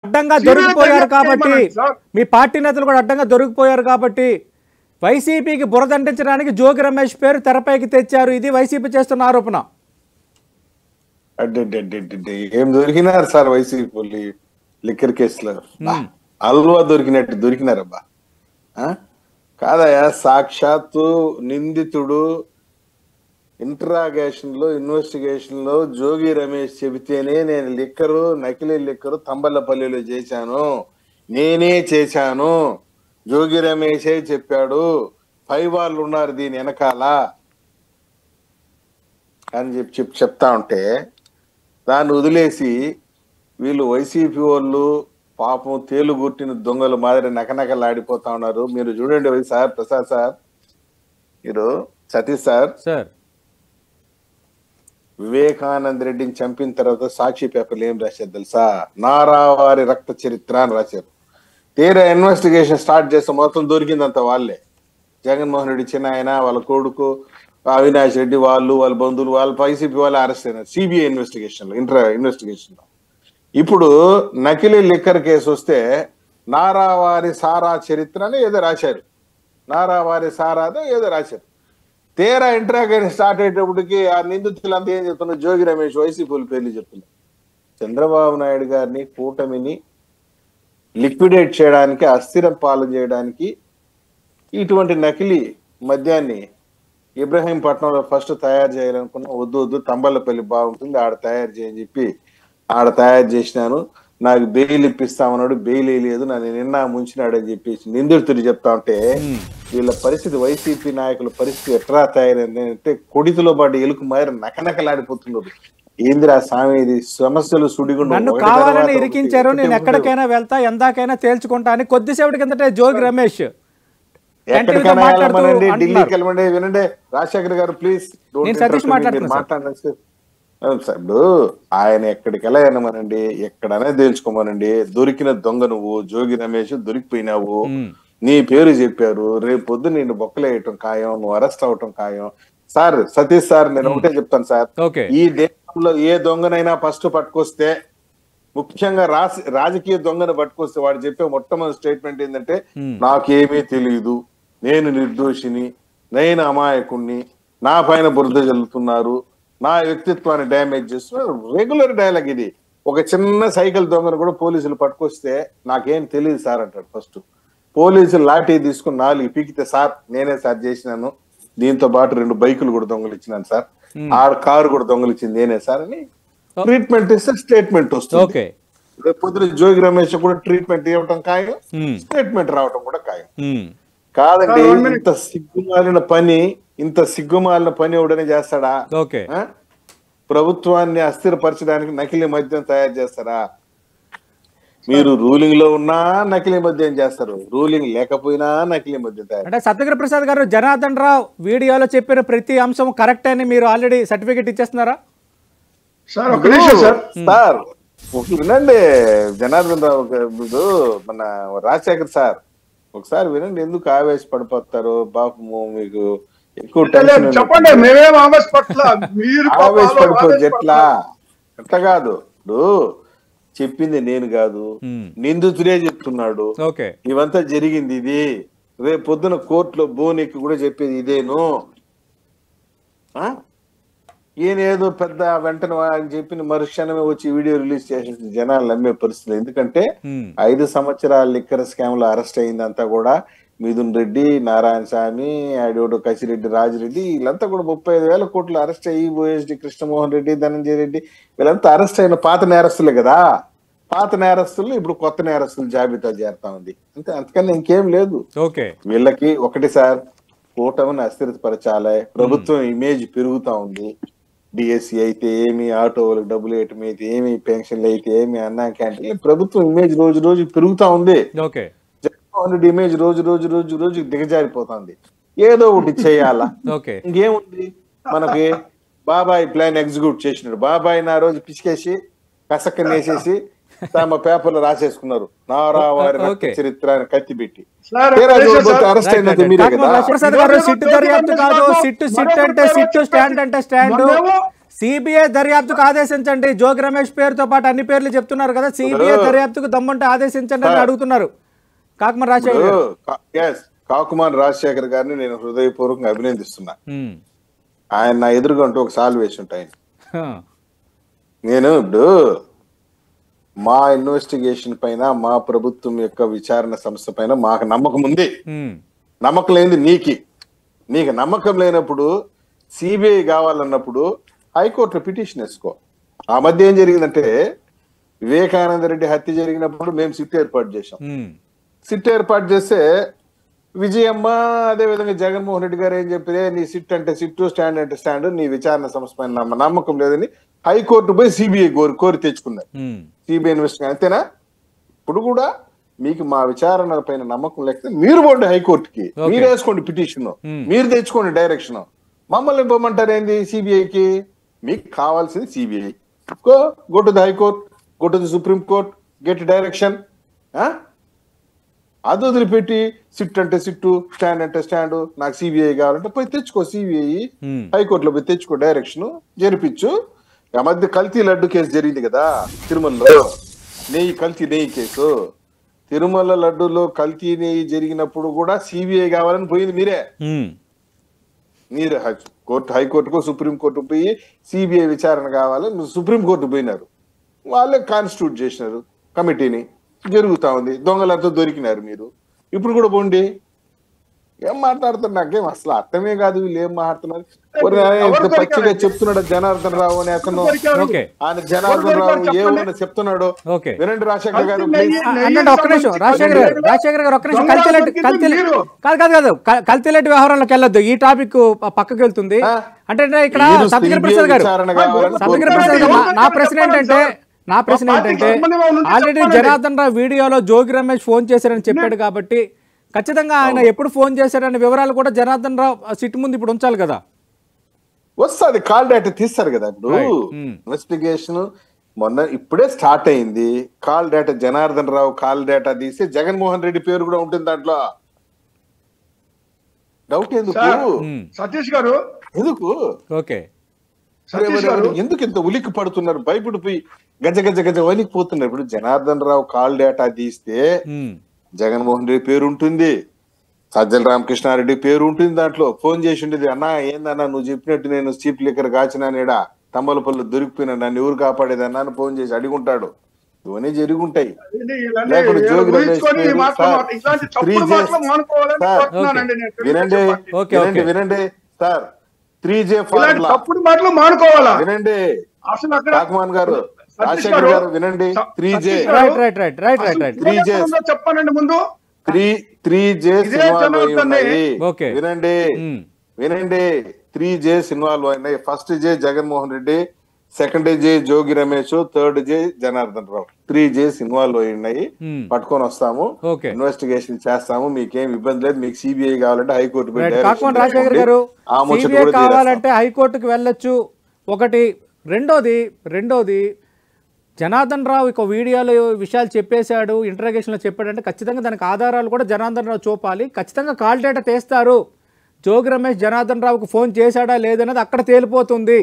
అడ్డంగా దొరికిపోయారు కాబట్టి, మీ పార్టీ నేతలు కూడా అడ్డంగా దొరికిపోయారు కాబట్టి వైసీపీకి బురదండించడానికి జోగి రమేష్ పేరు తెరపైకి తెచ్చారు. ఇది వైసీపీ చేస్తున్న ఆరోపణ. ఏం దొరికినారు సార్ వైసీపీ లిక్కర్ కేసులో? అల్వా దొరికినట్టు దొరికినారబ్బా. కాదయా, సాక్షాత్తు నిందితుడు ఇన్వెస్టిగేషన్ లో జోగి రమేష్ చెబితేనే నేను నకిలీ లిక్కరు తంబలపల్లిలో చేశాను, నేనే చేశాను, జోగి రమేషే చెప్పాడు, 5 వాళ్ళు ఉన్నారు దీని వెనకాల అని చెప్తా ఉంటే దాన్ని వదిలేసి వీళ్ళు వైసీపీ వాళ్ళు పాపం తేలుగుట్టిన దొంగలు మాదిరి నకనకలాడిపోతా ఉన్నారు. మీరు చూడండి సార్, ప్రసాద్ సార్, మీరు సతీష్ సార్, వివేకానంద రెడ్డిని చంపిన తర్వాత సాక్షి పేపర్లు ఏం రాశారు తెలుసా? నారావారి రక్త చరిత్ర అని రాశారు. తీరా ఇన్వెస్టిగేషన్ స్టార్ట్ చేస్తే మొత్తం దొరికిందంత వాళ్ళే. జగన్మోహన్ రెడ్డి చిన్న ఆయన, వాళ్ళ కొడుకు అవినాష్ రెడ్డి, వాళ్ళ బంధువులు, వాళ్ళ వైసీపీ వాళ్ళు అరెస్ట్ అయినారు సిబిఐ ఇన్వెస్టిగేషన్ లో. ఇప్పుడు నకిలీ లిక్కర్ కేసు వస్తే నారావారి సారా చరిత్ర అని ఏదో రాశారు, నారావారి సారాదో ఏదో రాశారు. తీరా ఇంటరాగేషన్ స్టార్ట్ అయ్యేటప్పటికి ఆ నిందితులంతా ఏం చెప్తున్నారు? జోగి రమేష్ వైసీపీ పేర్లు చెప్తున్నారు. చంద్రబాబు నాయుడు గారిని, కూటమిని లిక్విడేట్ చేయడానికి, అస్థిరం పాలన చేయడానికి ఇటువంటి నకిలీ మద్యాన్ని ఇబ్రహీంపట్నంలో ఫస్ట్ తయారు చేయాలనుకున్నా. వద్దు తంబలపల్లి బాగుంటుంది, ఆడ తయారు చేయని చెప్పి ఆడ తయారు చేసినాను, నాకు బెయిల్ ఇప్పిస్తామన్నాడు, బెయిల్ వేయలేదు, నన్ను నిన్న ముంచినాడని చెప్పేసి నిందితుడు చెప్తా ఉంటే వీళ్ళ పరిస్థితి, వైసీపీ నాయకుల పరిస్థితి ఎట్లా తయారైంది అంటే కొడితిలో పాటు ఎలుకు మారి నకనకలాడిపోతున్నారు. ఏందిరా స్వామి ఇది? సమస్యలు సుడిగుండు. నన్ను కావాలని ఇరికించారు, నేను ఎక్కడికైనా వెళ్తా, ఎందాకైనా తేల్చుకుంటా అని కొద్దిసేపటి కిందటే జోగి రమేష్ ఎక్కడికైనా వెళ్ళమనండి, ఢిల్లీకి వెళ్ళమండి. వినండి రాజశేఖర్ గారు, ప్లీజ్ మాట్లాడండి. ఇప్పుడు ఆయన ఎక్కడికెలా వెళ్ళమనండి, ఎక్కడనే తేల్చుకోమనండి. దొరికిన దొంగ నువ్వు, జోగి రమేష్ దొరికిపోయినావు, నీ పేరు చెప్పారు, రేపు పొద్దు నిన్ను బొక్కలేయటం ఖాయం, నువ్వు అరెస్ట్ అవటం ఖాయం. సార్ సతీష్ సార్, నేను ఒకటే చెప్తాను సార్, ఈ దేశంలో ఏ దొంగనైనా ఫస్ట్ పట్టుకొస్తే, ముఖ్యంగా రాజకీయ దొంగను పట్టుకొస్తే వాడు చెప్పే మొట్టమొదటి స్టేట్మెంట్ ఏంటంటే, నాకేమీ తెలియదు, నేను నిర్దోషిని, నేను అమాయకుణ్ణి, నా పైన బురద జల్లుతున్నారు, నా వ్యక్తిత్వాన్ని డ్యామేజ్ చేస్తున్నారు. రెగ్యులర్ డైలాగ్ ఇది. ఒక చిన్న సైకిల్ దొంగను కూడా పోలీసులు పట్టుకొస్తే నాకేం తెలియదు సార్ అంటాడు ఫస్ట్. పోలీసులు లాఠీ తీసుకుని 4 పీకితే, సార్ నేనే సార్ చేసినాను, దీంతో పాటు 2 బైకులు కూడా దొంగలు ఇచ్చినాను సార్, కారు కూడా దొంగలు ఇచ్చింది నేనే సార్ అని ట్రీట్మెంట్ ఇస్తే స్టేట్మెంట్ వస్తుంది. రేపు పొద్దున జోగి రమేష్ కూడా ట్రీట్మెంట్ ఇవ్వటం ఖాయం, స్టేట్మెంట్ రావటం కూడా ఖాయం. కాదండి, ఇంత సిగ్గుమాలిన పని ఎవడనే చేస్తాడా? ప్రభుత్వాన్ని అస్థిరపరచడానికి నకిలీ మద్యం తయారు చేస్తారా? మీరు రూలింగ్ లో ఉన్నా నకిలీ మద్యం చేస్తారు, రూలింగ్ లేకపోయినా నకిలీ మద్యం తయారు. అంటే సత్యగిరి ప్రసాద్ గారు, జనార్దన్ రావు వీడియోలో చెప్పిన ప్రతి అంశం కరెక్ట్ అని మీరు ఆల్రెడీ సర్టిఫికేట్ ఇచ్చేస్తున్నారా? సార్ వినండి, జనార్దన్ రావు మన రాజశేఖర్ సార్ ఒకసారి వినండి, ఎందుకు ఆవేశపడిపోతారు? బాపు మీకు ఎక్కువ ఆవేశపడిపోతే ఎట్లా? అట్లా కాదు. ఇప్పుడు చెప్పింది నేను కాదు, నిందితుడే చెప్తున్నాడు, ఇవంతా జరిగింది ఇది. రేపు పొద్దున కోర్టులో బోనెక్కి కూడా చెప్పేది ఇదేను. ఈయనేదో పెద్ద వెంటనే అని చెప్పిన మరుక్షణమే వచ్చి వీడియో రిలీజ్ చేసేసి జనాలు నమ్మే పరిస్థితులు. ఎందుకంటే 5 సంవత్సరాల లిక్కర్ స్కామ్ లో అరెస్ట్ అయిందంతా కూడా మిథున్ రెడ్డి, నారాయణ స్వామి, ఆడోడు కసిరెడ్డి, రాజిరెడ్డి, వీళ్ళంతా కూడా 35,000 కోట్లు అరెస్ట్ అయ్యి, ఓఎస్డి కృష్ణమోహన్ రెడ్డి, ధనంజయ రెడ్డి, వీళ్ళంతా అరెస్ట్ అయిన పాత నేరస్తులే కదా. పాత నేరస్తులు ఇప్పుడు కొత్త నేరస్తులు జాబితా చేరుతా ఉంది అంతే, అంతకన్నా ఇంకేం లేదు. వీళ్ళకి ఒకటి సార్, కూటమిని అస్థిరపరచాలి, ప్రభుత్వం ఇమేజ్ పెరుగుతా ఉంది. డిఎస్సి అయితే ఏమి, ఆటో వాళ్ళకి డబ్బులు వేయటం అయితే ఏమి, పెన్షన్లు అయితే ఏమి, అన్నా క్యాంటీన్, ప్రభుత్వం ఇమేజ్ రోజు రోజు పెరుగుతా ఉంది. జగన్మోహన్ రెడ్డి ఇమేజ్ రోజు రోజు దిగజారిపోతుంది. ఏదో ఒకటి చేయాలా, ఇంకేముంది మనకి? బాబాయ్ ప్లాన్ ఎగ్జిక్యూట్ చేసినాడు. బాబాయ్ నా రోజు పిసికేసి కసక్కని వేసేసి తమ పేపర్లు రాసేసుకున్నారు నారావారి రక్త ఓకే. చరిత్ర అని కత్తి పెట్టి సార్, తీరా ఒక్క నిమిషం చూడబోతే సార్. అరెస్ట్ అయినది మీరే కాకమూరి కదా. రాజప్రసాద్ గారు సిట్టు దర్యాప్తు కాదు, సిట్ అంటే సిట్టు, స్టాండ్ అంటే స్టాండ్. సిబిఐ దర్యాప్తుకు ఆదేశించండి. జోగి రమేష్ పేరుతో పాటు అన్ని పేర్లు చెప్తున్నారు కదా, సిబిఐ దర్యాప్తుకు దమ్ముంటే ఆదేశించండి అని అడుగుతున్నారు కాకమూరి రాజశేఖర్ గారు. కాకుమాన్ రాజశేఖర్ గారిని నేను హృదయపూర్వకంగా అభినందిస్తున్నా. ఆయన నా ఎదురుగా ఉంటూ ఒక సాల్వ్ వేసి ఉంటాయి. నేను ఇప్పుడు మా ఇన్వెస్టిగేషన్ పైన, మా ప్రభుత్వం యొక్క విచారణ సంస్థ పైన మాకు నమ్మకం ఉంది. నమ్మకం లేనిది నీకు నమ్మకం లేనప్పుడు సిబిఐ కావాలన్నప్పుడు హైకోర్టులో పిటిషన్ వేసుకో. ఆ మధ్య ఏం జరిగిందంటే వివేకానంద రెడ్డి హత్య జరిగినప్పుడు మేము సిట్ ఏర్పాటు చేశాం. సిట్ ఏర్పాటు చేస్తే విజయమ్మ అదే విధంగా జగన్మోహన్ రెడ్డి గారు ఏం చెప్పారే, నీ సిట్ అంటే సిట్టు, స్టాండ్ అంటే స్టాండ్, నీ విచారణ సంస్థ పైన నమ్మకం లేదని హైకోర్టు పోయి సిబిఐ కోరి తెచ్చుకున్నారు. సిబిఐ ఇన్వెస్టిగేషన్ అంతేనా? ఇప్పుడు కూడా మీకు మా విచారణ పైన నమ్మకం లేకపోతే మీరు పోండి హైకోర్టుకి, మీరు వేసుకోండి పిటిషన్, మీరు తెచ్చుకోండి డైరెక్షన్. మమ్మల్ని పోమంటారు ఏంది సిబిఐకి? మీకు కావాల్సింది CBI. Go to the high court, go to the supreme court, get direction. అది వదిలిపెట్టి సిట్ అంటే సిట్టు, స్టాండ్ అంటే స్టాండ్, నాకు సిబిఐ కావాలంటే పోయి తెచ్చుకో సిబిఐ, హైకోర్టులో పోయి తెచ్చుకో డైరెక్షన్, జరిపించు. ఆ మధ్య కల్తీ లడ్డు కేసు జరిగింది కదా తిరుమలలో, నెయ్యి కేసు. తిరుమల లడ్డులో కల్తీ నెయ్యి జరిగినప్పుడు కూడా సిబిఐ కావాలని పోయింది మీరు హైకోర్టుకు సుప్రీం కోర్టు పోయి సిబిఐ విచారణ కావాలని సుప్రీం కోర్టు పోయినారు. వాళ్ళే కాన్స్టిట్యూట్ చేసినారు కమిటీని, జరుగుతా ఉంది. దొంగలంతా దొరికినారు. మీరు ఇప్పుడు కూడా పోండి. ఏం మాట్లాడుతున్నారు నాకేం అసలు అర్థమే కాదు. వీళ్ళు ఏం మాట్లాడుతున్నారు? పచ్చిగా చెప్తున్నాడు జనార్దన్ రావు అని అతను. ఆయన జనార్దన్ రావు ఏమన్నా చెప్తున్నాడు వినండి రాజశేఖర్ గారు. ఒక్క నిమిషం రాజశేఖర్ గారు ఒక్క నిమిషం. కల్తీలెడ్డి వ్యవహారంలోకి వెళ్ళొద్దు, ఈ టాపిక్ పక్కకి వెళ్తుంది. అంటే ఇక్కడ సత్యగిరి ప్రసాద్ గారు నా ప్రశ్న ఏంటంటే ఆల్రెడీ జనార్దన్ రావు వీడియోలో జోగి రమేష్ ఫోన్ చేశారని చెప్పాడు కాబట్టి ఖచ్చితంగా ఆయన ఎప్పుడు ఫోన్ చేశారనే వివరాలు కూడా జనార్దన్ రావు సిట్ ముందు ఇప్పుడు ఉంచాలి కదా. వస్తుంది, కాల్ డేటా తీస్తారు కదా. ఇప్పుడు ఇన్వెస్టిగేషన్ మొన్న ఇప్పుడే స్టార్ట్ అయింది. Call data Janardhan Rao call data తీసి జగన్మోహన్ రెడ్డి పేరు కూడా ఉంటుంది దాంట్లో. డౌట్ ఎందుకు సతీష్ గారు? ఎందుకు ఎందుకు ఇంత ఉలిక్కి పడుతున్నారు? భయపడిపోయి గజ వణికిపోతున్నారు. ఇప్పుడు జనార్దన్ రావు కాల్ డేటా తీస్తే జగన్మోహన్ రెడ్డి పేరు ఉంటుంది, సజ్జల రామకృష్ణారెడ్డి పేరు ఉంటుంది దాంట్లో. ఫోన్ చేసి ఉండేది, అన్నా ఏందన్నా నువ్వు చెప్పినట్టు నేను చీప్ లిక్కర్ కాచినానేడా, తమ్మలపల్లి దొరికిపోయినా, నన్ను ఎవరు కాపాడేదన్నా అని ఫోన్ చేసి అడిగుంటాడు. ఇవన్నీ జరుగుంటాయి. వినండి సార్, 3J ఫార్ములా వినండి. కాకుమాన్ గారు, రాజశేఖర్ గారు వినండి. 3J చెప్పండి ముందు. 3J వినండి. 3J ఇన్వాల్వ్ అయినాయి. First J Jaganmohan Reddy, second J Jogi Ramesh, third J Janardhan Rao. 3J involve అయి ఉన్నాయి. పట్టుకొని వస్తాము, ఇన్వెస్టిగేషన్ చేస్తాము. మీకేం ఇబ్బంది లేదు. మీకు సిబిఐ కావాలంటే హైకోర్టు కావాలంటే హైకోర్టుకు వెళ్ళొచ్చు. ఒకటి. రెండోది జనార్దన్ రావు ఇక వీడియోలో విషయాలు చెప్పేశాడు, ఇంటరాగేషన్లో చెప్పాడంటే ఖచ్చితంగా దానికి ఆధారాలు కూడా జనార్దన్ రావు చూపాలి. ఖచ్చితంగా కాల్ డేటా తీస్తారు. జోగి రమేష్ జనార్దన్ రావుకు ఫోన్ చేశాడా లేదనేది అక్కడ తేలిపోతుంది.